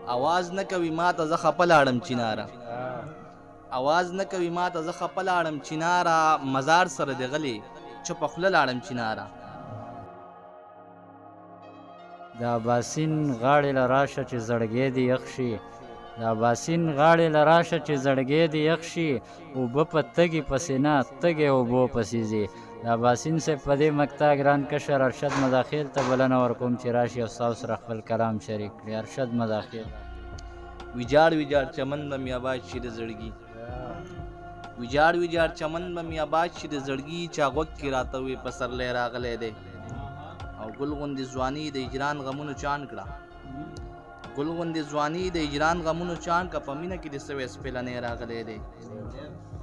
आवाज نه کوي ما ته زه خپه لاړم چیناره आवाज نه کوي ما ته زه خپه لاړم چیناره مزار سره د غلي چپ خوله لاړم چیناره د اباسین غاړې له راشه چې زړګی دې یخ شي د اباسین غاړې له راشه چې زړګی دې یخ شي اوبه په تږي پسې نه تږې اوبو پسې ځي د اباسین صاحب په دې مقطع ګران کشر ارشد مداخل ته بلنه ورکوم چې راشي او ستاسو سره خپل کلام شریک کړي. ارشد مداخل. ویجاړ ویجاړ چمن به مې آباد شي د زړګي ویجاړ ویجاړ چمن به مې آباد شي د زړګي چا غوږ کې راته وي پسرلی راغلی دی او ګل غوندې ځواني د هجران غمونو چان کړه ګل غوندې ځواني د هجران غمونو چان کړه په مینه کې د سوی سپېلنی راغلی دی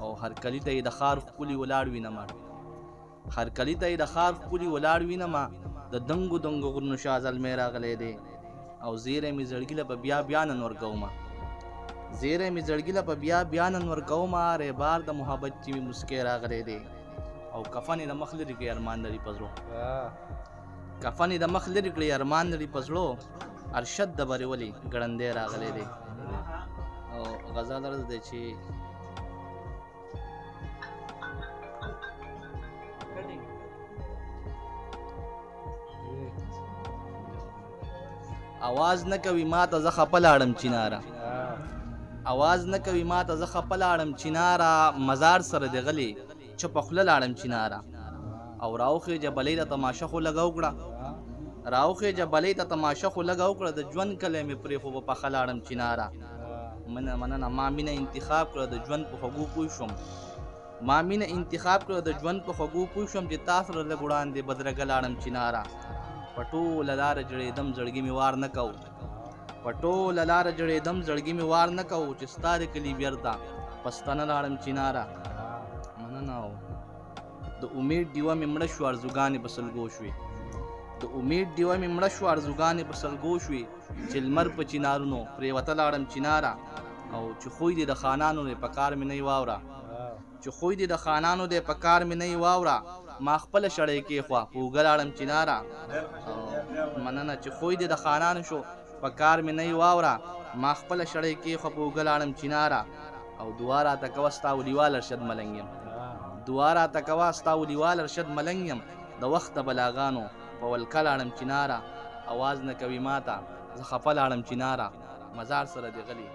او هر کلي ته یې د ښار ښکلي ولاړ وینمه هر کلي ته یې د ښار ښکلي ولاړ وینمه د دنګو دنګو غرونو شا زلمی راغلی دی او زیری مې زړګي له په بیا بیا نن ورکومه زیری مې زړګي له په بیا بیا نن ورکومه ریبار د محبت چې مې مسکی راغلی دی او کفن یې د مخ لرې کړي ارمان لري په زړو کفن یې د مخ لرې کړي ارمان لري په زړو ارشد د بریولي ګړندی راغلی دی او غزل عرض دی چې आवाज نه کوي ما ته زه خپه لاړم چیناره आवाज نه کوي ما ته زه خپه لاړم چیناره مزار سره د غلي چپ خوله لاړم چیناره او راوخې جبلې ته تماشه خو لګاو کړه راوخې جبلې ته تماشه خو لګاو کړه د ژوند کلی مې پرې خو په پخه لاړم چیناره مننه ما مینه انتخاب کړه د ژوند په خوږو پوه شوم ما مینه انتخاب کړه د ژوند په خوږو پوه شوم چې تاسو سره لږ وړاندې بدرګه لاړم چیناره په ټوله لاره جړېدم زړګي مې وار نه کو په ټوله لاره جړېدم زړګي مې وار نه کو چې ستا د کلي بیرته پستانه لاړم چیناره مننه د امید ډیوه مې مړه شو ارزوګانې په سلګو شوې د امید ډیوه مې مړه شو ارزوګانې په سلګو شوې چې لمر په چینارونو پرېوته لاړم چیناره او چې خوی دې د خانانو دی په کار مې نه واوره چې خوی دې د خانانو دی په کار مې نه واوره ما خپله شړۍ کېښوه په اوږه لاړم چیناره مننه چې خوی دې د خانانو شو په کار مې نه واوره ما خپله شړۍ کېښوه په اوږه لاړم چیناره او دعا راته کوه ستا ولیوال ارشد ملنګ یم دعا راته کوه ستا ولیوال ارشد ملنګ یم د وخت د بلاغانو په ولکه لاړم چیناره आवाज نه کوي ما ته زه خفه لاړم چیناره مزار سره د غلي